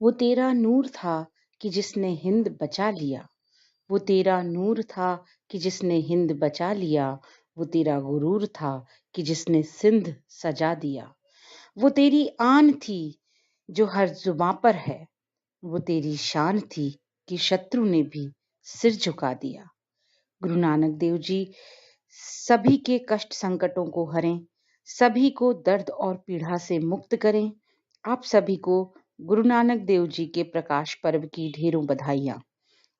वो तेरा नूर था कि जिसने हिंद बचा लिया। वो तेरा नूर था कि जिसने हिंद बचा लिया। वो तेरा गुरूर था कि जिसने सिंध सजा दिया। वो तेरी आन थी जो हर जुबां पर है। वो तेरी शान थी कि शत्रु ने भी सिर झुका दिया। गुरु नानक देव जी सभी के कष्ट संकटों को हरें, सभी को दर्द और पीड़ा से मुक्त करें। आप सभी को गुरु नानक देव जी के प्रकाश पर्व की ढेरों बधाइयां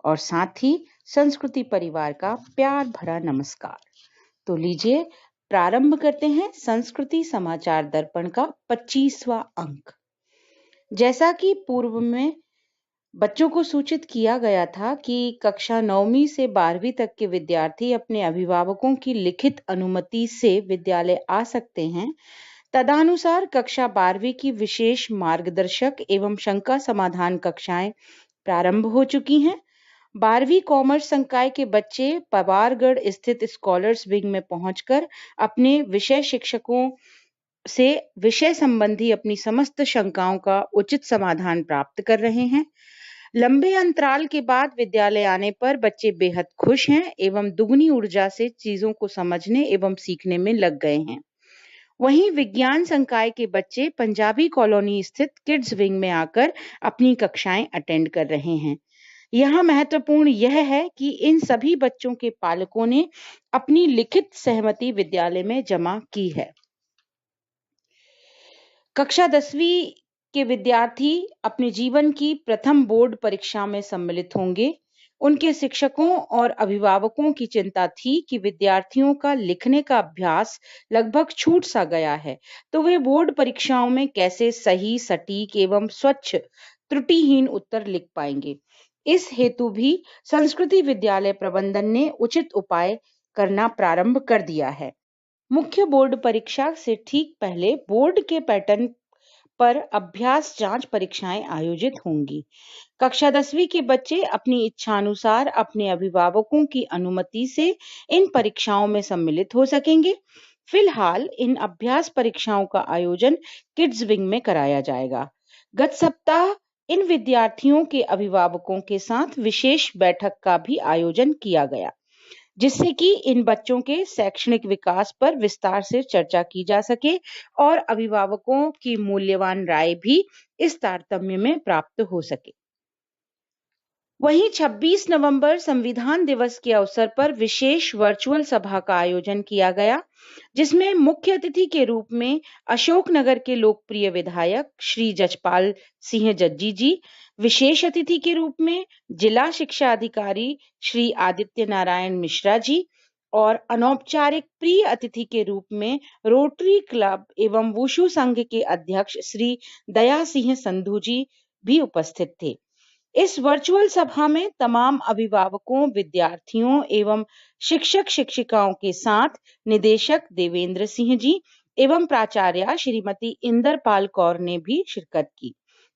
और साथ ही संस्कृति परिवार का प्यार भरा नमस्कार। तो लीजिए प्रारंभ करते हैं संस्कृति समाचार दर्पण का 25वां अंक। जैसा कि पूर्व में बच्चों को सूचित किया गया था कि कक्षा 9वीं से 12वीं तक के विद्यार्थी अपने अभिभावकों की लिखित अनुमति से विद्यालय आ सकते हैं, तदनुसार कक्षा 12वीं की विशेष मार्गदर्शक एवं शंका समाधान कक्षाएं प्रारंभ हो चुकी हैं। 12वीं कॉमर्स संकाय के बच्चे पवारगढ़ स्थित स्कॉलर्स विंग में पहुंचकर अपने विषय शिक्षकों से विषय संबंधी अपनी समस्त शंकाओं का उचित समाधान प्राप्त कर रहे हैं। लंबे अंतराल के बाद विद्यालय आने पर बच्चे बेहद खुश हैं एवं दुगनी ऊर्जा से चीजों को समझने एवं सीखने में लग गए हैं। वहीं विज्ञान संकाय के बच्चे पंजाबी कॉलोनी स्थित किड्स विंग में आकर अपनी कक्षाएं अटेंड कर रहे हैं। यहाँ महत्वपूर्ण यह है कि इन सभी बच्चों के पालकों ने अपनी लिखित सहमति विद्यालय में जमा की है। कक्षा 10वीं के विद्यार्थी अपने जीवन की प्रथम बोर्ड परीक्षा में सम्मिलित होंगे। उनके शिक्षकों और अभिभावकों की चिंता थी कि विद्यार्थियों का लिखने का अभ्यास लगभग छूट सा गया है, तो वे बोर्ड परीक्षाओं में कैसे सही, सटीक एवं स्वच्छ, त्रुटिहीन उत्तर लिख पाएंगे। इस हेतु भी संस्कृति विद्यालय प्रबंधन ने उचित उपाय करना प्रारंभ कर दिया है। मुख्य बोर्ड परीक्षा से ठीक पहले बोर्ड के पैटर्न पर अभ्यास जांच परीक्षाएं आयोजित होंगी। कक्षा 10वीं के बच्चे अपनी इच्छानुसार अपने अभिभावकों की अनुमति से इन परीक्षाओं में सम्मिलित हो सकेंगे। फिलहाल इन अभ्यास परीक्षाओं का आयोजन किड्स विंग में कराया जाएगा। गत सप्ताह इन विद्यार्थियों के अभिभावकों के साथ विशेष बैठक का भी आयोजन किया गया, जिससे कि इन बच्चों के शैक्षणिक विकास पर विस्तार से चर्चा की जा सके और अभिभावकों की मूल्यवान राय भी इस तारतम्य में प्राप्त हो सके। वहीं 26 नवंबर संविधान दिवस के अवसर पर विशेष वर्चुअल सभा का आयोजन किया गया, जिसमें मुख्य अतिथि के रूप में अशोकनगर के लोकप्रिय विधायक श्री जजपाल सिंह जज्जी जी, विशेष अतिथि के रूप में जिला शिक्षा अधिकारी श्री आदित्य नारायण मिश्रा जी और अनौपचारिक प्रिय अतिथि के रूप में रोटरी क्लब एवं वुशु संघ के अध्यक्ष श्री दया सिंह संधू जी भी उपस्थित थे। इस वर्चुअल सभा में तमाम अभिभावकों, विद्यार्थियों एवं शिक्षक शिक्षिकाओं के साथ निदेशक देवेंद्र सिंह जी एवं प्राचार्य श्रीमती इंदरपाल कौर ने भी शिरकत की।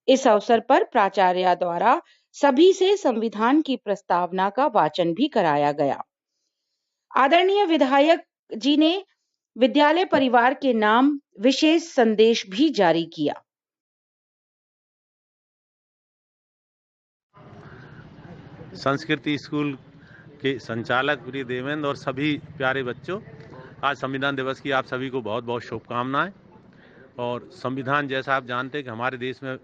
इस अवसर पर प्राचार्य द्वारा सभी से संविधान की प्रस्तावना का वाचन भी कराया गया। आदरणीय विधायक जी ने विद्यालय परिवार के नाम विशेष संदेश भी जारी किया। संस्कृति स्कूल के संचालक प्रिय देवेंद्र और सभी प्यारे बच्चों, आज संविधान दिवस की आप सभी को बहुत बहुत शुभकामनाएं। और संविधान, जैसा आप जानते हैं कि हमारे देश में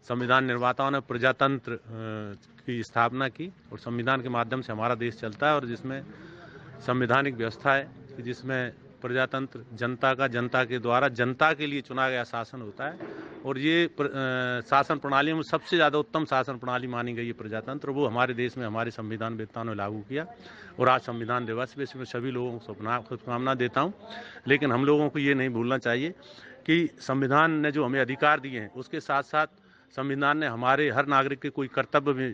संविधान निर्माताओं ने प्रजातंत्र की स्थापना की और संविधान के माध्यम से हमारा देश चलता है और जिसमें संवैधानिक व्यवस्था है कि जिसमें प्रजातंत्र जनता के द्वारा जनता के लिए चुना गया शासन होता है और ये शासन प्रणाली में सबसे ज़्यादा उत्तम शासन प्रणाली मानी गई है प्रजातंत्र। वो हमारे देश में हमारे संविधान वेत्ताओं ने लागू किया और आज संविधान दिवस पे इसमें सभी लोगों को शुभकामना देता हूँ। लेकिन हम लोगों को ये नहीं भूलना चाहिए कि संविधान ने जो हमें अधिकार दिए हैं उसके साथ साथ संविधान ने हमारे हर नागरिक के कोई कर्तव्य भी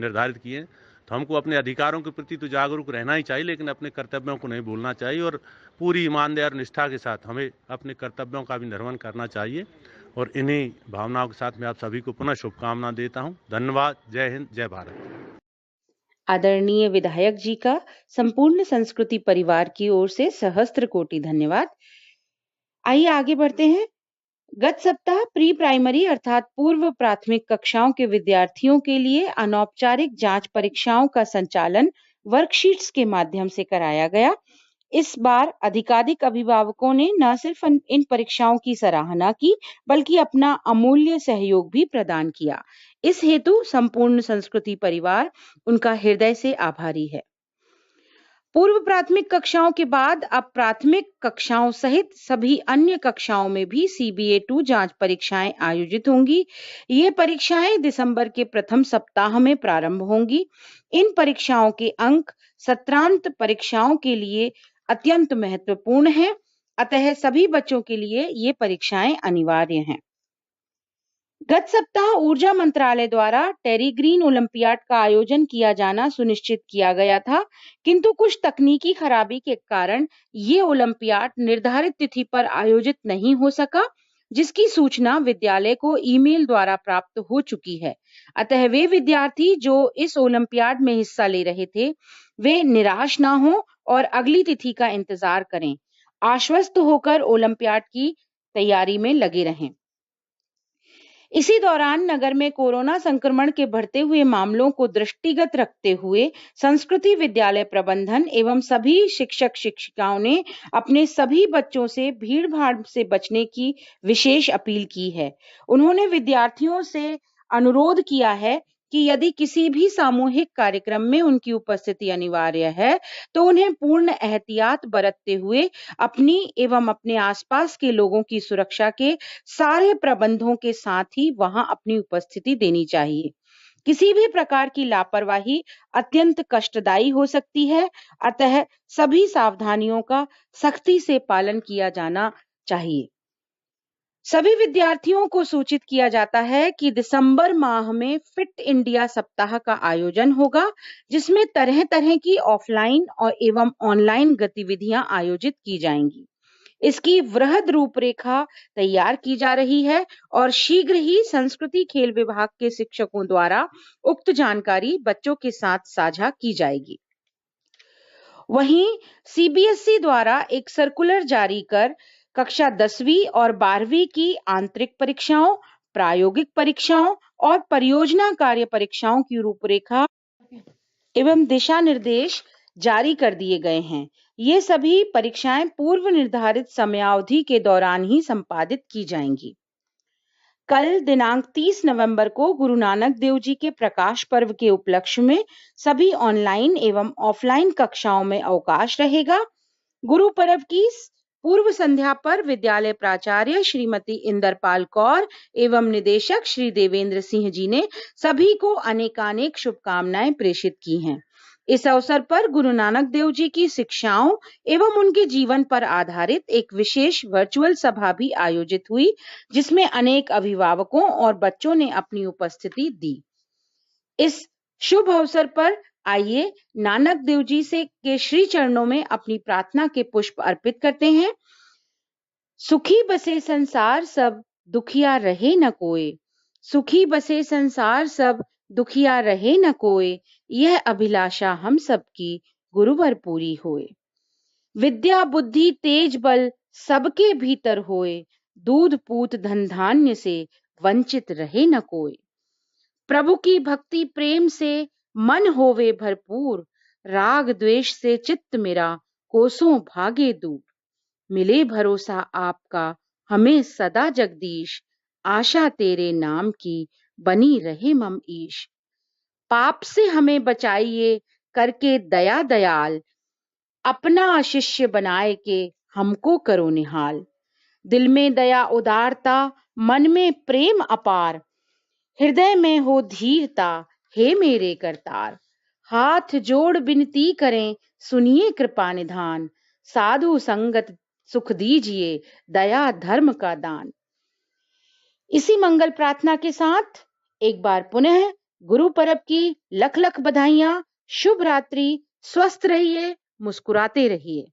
निर्धारित किए हैं। तो हमको अपने अधिकारों के प्रति तो जागरूक रहना ही चाहिए, लेकिन अपने कर्तव्यों को नहीं भूलना चाहिए और पूरी ईमानदारी और निष्ठा के साथ हमें अपने कर्तव्यों का भी निर्वहन करना चाहिए। और इन्हीं भावनाओं के साथ मैं आप सभी को पुनः शुभकामना देता हूं। धन्यवाद। जय हिंद, जय भारत। आदरणीय विधायक जी का संपूर्ण संस्कृति परिवार की ओर से सहस्त्र कोटि धन्यवाद। आइए आगे बढ़ते हैं। गत सप्ताह प्री प्राइमरी अर्थात पूर्व प्राथमिक कक्षाओं के विद्यार्थियों के लिए अनौपचारिक जांच परीक्षाओं का संचालन वर्कशीट्स के माध्यम से कराया गया। इस बार अधिकाधिक अभिभावकों ने न सिर्फ इन परीक्षाओं की सराहना की, बल्कि अपना अमूल्य सहयोग भी प्रदान किया। इस हेतु संपूर्ण संस्कृति परिवार उनका हृदय से आभारी है। पूर्व प्राथमिक कक्षाओं के बाद अब प्राथमिक कक्षाओं सहित सभी अन्य कक्षाओं में भी CBA 2 जांच परीक्षाएं आयोजित होंगी। ये परीक्षाएं दिसंबर के प्रथम सप्ताह में प्रारंभ होंगी। इन परीक्षाओं के अंक सत्रांत परीक्षाओं के लिए अत्यंत महत्वपूर्ण हैं, अतः सभी बच्चों के लिए ये परीक्षाएं अनिवार्य हैं। गत सप्ताह ऊर्जा मंत्रालय द्वारा टेरी ग्रीन ओलंपियाड का आयोजन किया जाना सुनिश्चित किया गया था, किंतु कुछ तकनीकी खराबी के कारण ये ओलंपियाड निर्धारित तिथि पर आयोजित नहीं हो सका, जिसकी सूचना विद्यालय को ईमेल द्वारा प्राप्त हो चुकी है। अतः वे विद्यार्थी जो इस ओलंपियाड में हिस्सा ले रहे थे, वे निराश ना हो और अगली तिथि का इंतजार करें। आश्वस्त होकर ओलंपियाड की तैयारी में लगे रहें। इसी दौरान नगर में कोरोना संक्रमण के बढ़ते हुए मामलों को दृष्टिगत रखते हुए संस्कृति विद्यालय प्रबंधन एवं सभी शिक्षक शिक्षिकाओं ने अपने सभी बच्चों से भीड़-भाड़ से बचने की विशेष अपील की है। उन्होंने विद्यार्थियों से अनुरोध किया है कि यदि किसी भी सामूहिक कार्यक्रम में उनकी उपस्थिति अनिवार्य है, तो उन्हें पूर्ण एहतियात बरतते हुए अपनी एवं अपने आसपास के लोगों की सुरक्षा के सारे प्रबंधों के साथ ही वहां अपनी उपस्थिति देनी चाहिए। किसी भी प्रकार की लापरवाही अत्यंत कष्टदायी हो सकती है, अतः सभी सावधानियों का सख्ती से पालन किया जाना चाहिए। सभी विद्यार्थियों को सूचित किया जाता है कि दिसंबर माह में फिट इंडिया सप्ताह का आयोजन होगा, जिसमें तरह-तरह की ऑफलाइन और एवं ऑनलाइन गतिविधियां आयोजित की जाएंगी। इसकी वृहद रूपरेखा तैयार की जा रही है और शीघ्र ही संस्कृति खेल विभाग के शिक्षकों द्वारा उक्त जानकारी बच्चों के साथ साझा की जाएगी। वहीं CBSE द्वारा एक सर्कुलर जारी कर कक्षा 10वीं और 12वीं की आंतरिक परीक्षाओं, प्रायोगिक परीक्षाओं और परियोजना कार्य परीक्षाओं की रूपरेखा एवं दिशा निर्देश जारी कर दिए गए हैं। ये सभी परीक्षाएं पूर्व निर्धारित समयावधि के दौरान ही संपादित की जाएंगी। कल दिनांक 30 नवंबर को गुरु नानक देव जी के प्रकाश पर्व के उपलक्ष्य में सभी ऑनलाइन एवं ऑफलाइन कक्षाओं में अवकाश रहेगा। गुरु पर्व की पूर्व संध्या पर विद्यालय प्राचार्य श्रीमती इंदरपाल कौर एवं निदेशक श्री देवेंद्र सिंह जी ने सभी को अनेकानेक शुभकामनाएं प्रेषित की हैं। इस अवसर पर गुरु नानक देव जी की शिक्षाओं एवं उनके जीवन पर आधारित एक विशेष वर्चुअल सभा भी आयोजित हुई, जिसमें अनेक अभिभावकों और बच्चों ने अपनी उपस्थिति दी। इस शुभ अवसर पर आइए नानक देव जी से के श्री चरणों में अपनी प्रार्थना के पुष्प अर्पित करते हैं। सुखी बसे संसार सब, दुखिया रहे न कोई। सुखी बसे संसार सब, दुखिया रहे न कोई। यह अभिलाषा हम सबकी गुरुवर पूरी होए। विद्या बुद्धि तेज बल सबके भीतर होए। दूध पूत धन धान्य से वंचित रहे न कोई। प्रभु की भक्ति प्रेम से मन होवे भरपूर। राग द्वेष से चित्त मेरा कोसों भागे दूर। मिले भरोसा आपका हमें सदा जगदीश। आशा तेरे नाम की बनी रहे मम ईश। पाप से हमें बचाइए करके दया दयाल। अपना शिष्य बनाए के हमको करो निहाल। दिल में दया उदारता, मन में प्रेम अपार। हृदय में हो धीरता, हे मेरे करतार। हाथ जोड़ विनती करें, सुनिए कृपा निधान। साधु संगत सुख दीजिए, दया धर्म का दान। इसी मंगल प्रार्थना के साथ एक बार पुनः गुरु पर्व की लख लख बधाइयां। शुभ रात्रि। स्वस्थ रहिए, मुस्कुराते रहिए।